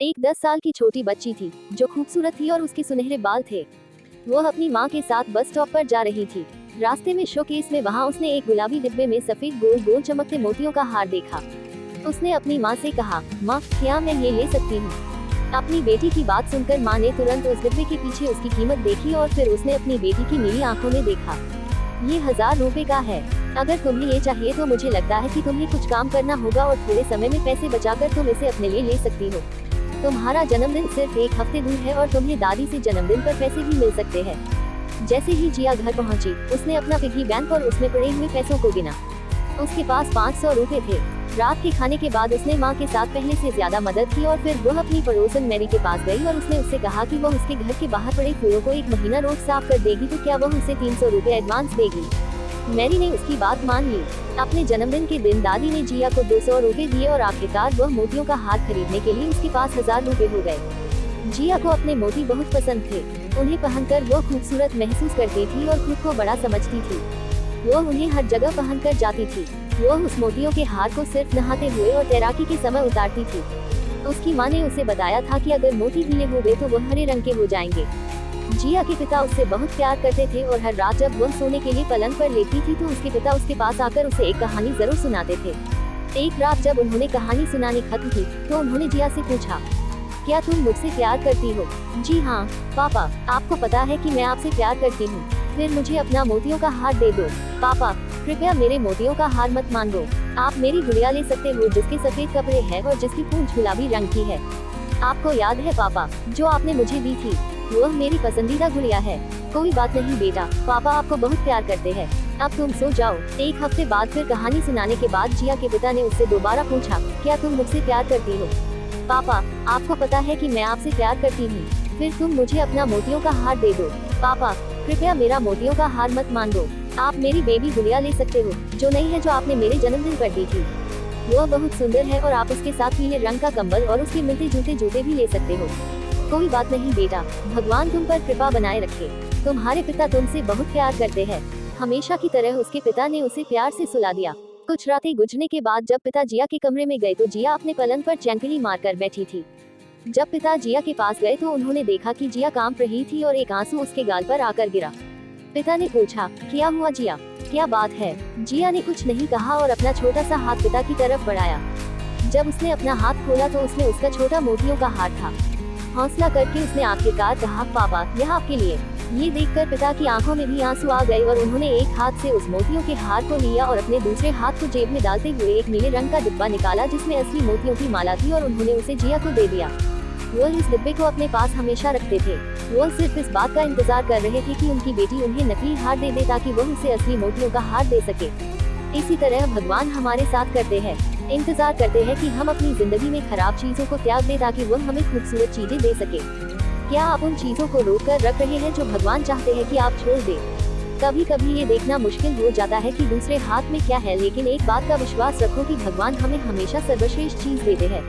एक 10 साल की छोटी बच्ची थी जो खूबसूरत थी और उसके सुनहरे बाल थे। वो अपनी माँ के साथ बस स्टॉप पर जा रही थी। रास्ते में शोकेस में वहाँ उसने एक गुलाबी डिब्बे में सफेद गोल गोल चमकते मोतियों का हार देखा। उसने अपनी माँ से कहा, माँ क्या मैं ये ले सकती हूँ? अपनी बेटी की बात सुनकर माँ ने तुरंत उस डिब्बे के पीछे उसकी कीमत देखी और फिर उसने अपनी बेटी की नीली आंखों में देखा। ये 1000 रुपए का है। अगर तुम्हें ये चाहिए तो मुझे लगता है कि तुम्हें कुछ काम करना होगा और थोड़े समय में पैसे बचाकर तुम इसे अपने लिए ले सकती हो। तुम्हारा जन्मदिन सिर्फ एक हफ्ते दूर है और तुम्हें दादी से जन्मदिन पर पैसे भी मिल सकते हैं। जैसे ही जिया घर पहुंची, उसने अपना पिग्गी बैंक और उसमें पड़े हुए पैसों को गिना। उसके पास 500 रुपए थे। रात के खाने के बाद उसने माँ के साथ पहले से ज्यादा मदद की और फिर वह अपनी पड़ोसन मैरी के पास गई और उसने उससे कहा कि वह उसके घर के बाहर पड़े फूलों को 1 महीना रोज साफ कर देगी तो क्या वह उसे 300 रुपए एडवांस देगी। मैरी ने उसकी बात मान ली। अपने जन्मदिन के दिन दादी ने जिया को 200 रुपए दिए और आखिरकार वह मोतियों का हार खरीदने के लिए उसके पास 1000 रुपए हो गए। जिया को अपने मोती बहुत पसंद थे। उन्हें पहनकर वो खूबसूरत महसूस करती थी और खुद को बड़ा समझती थी। वो उन्हें हर जगह पहनकर जाती थी। वो उस मोतियों के हार को सिर्फ नहाते हुए और तैराकी के समय उतारती थी। उसकी माँ ने उसे बताया था कि अगर मोती गीले हो गए तो वह हरे रंग के हो जाएंगे। जिया के पिता उससे बहुत प्यार करते थे और हर रात जब वह सोने के लिए पलंग पर लेटी थी तो उसके पिता उसके पास आकर उसे एक कहानी जरूर सुनाते थे। एक रात जब उन्होंने कहानी सुनानी खत्म की तो उन्होंने जिया से पूछा, क्या तुम मुझसे प्यार करती हो? जी हाँ पापा, आपको पता है कि मैं आपसे प्यार करती हूँ। फिर मुझे अपना मोतियों का हार दे दो। पापा कृपया मेरे मोतियों का हार मत मांगो। आप मेरी गुड़िया ले सकते हो जिसके सफेद कपड़े हैं और जिसकी पूंछ गुलाबी रंग की है। आपको याद है पापा, जो आपने मुझे दी थी? वह मेरी पसंदीदा गुड़िया है। कोई बात नहीं बेटा, पापा आपको बहुत प्यार करते हैं। अब तुम सो जाओ। एक हफ्ते बाद फिर कहानी सुनाने के बाद जिया के पिता ने उससे दोबारा पूछा, क्या तुम मुझसे प्यार करती हो? पापा आपको पता है कि मैं आपसे प्यार करती हूँ। फिर तुम मुझे अपना मोतियों का हार दे दो। पापा कृपया मेरा मोतियों का हार मत मांगो। आप मेरी बेबी गुड़िया ले सकते हो जो नहीं है, जो आपने मेरे जन्मदिन पर दी थी। वह बहुत सुंदर है और आप उसके साथ पीले रंग का कंबल और उसके मिलते जूते भी ले सकते हो। कोई बात नहीं बेटा, भगवान तुम पर कृपा बनाए रखे। तुम्हारे पिता तुमसे बहुत प्यार करते हैं। हमेशा की तरह उसके पिता ने उसे प्यार से सुला दिया। कुछ रातें गुजरने के बाद जब पिता जिया के कमरे में गए तो जिया अपने पलंग पर चैंकड़ी मारकर बैठी थी। जब पिता जिया के पास गए तो उन्होंने देखा कि जिया कांप रही थी और एक आंसू उसके गाल पर आकर गिरा। पिता ने पूछा, क्या हुआ जिया, क्या बात है? जिया ने कुछ नहीं कहा और अपना छोटा सा हाथ पिता की तरफ बढ़ाया। जब उसने अपना हाथ खोला तो उसमें उसका छोटा मोतियों का हार था। हौसला करके उसने आखिरकार कहा, पापा यह आपके लिए। ये देखकर पिता की आंखों में भी आंसू आ गए और उन्होंने एक हाथ से उस मोतियों के हार को लिया और अपने दूसरे हाथ को जेब में डालते हुए एक नीले रंग का डिब्बा निकाला जिसमें असली मोतियों की माला थी और उन्होंने उसे जिया को दे दिया। वो इस डिब्बे को अपने पास हमेशा रखते थे। वो सिर्फ इस बात का इंतजार कर रहे थे कि उनकी बेटी उन्हें नकली हार दे दे ताकि वह उसे असली मोतियों का हार दे सके। इसी तरह भगवान हमारे साथ करते हैं। इंतजार करते हैं कि हम अपनी जिंदगी में खराब चीजों को त्याग दें ताकि वह हमें खूबसूरत चीजें दे सके। क्या आप उन चीजों को रोक कर रख रहे हैं जो भगवान चाहते हैं कि आप छोड़ दें? कभी कभी ये देखना मुश्किल हो जाता है कि दूसरे हाथ में क्या है, लेकिन एक बात का विश्वास रखो कि भगवान हमें हमेशा सर्वश्रेष्ठ चीज देते हैं।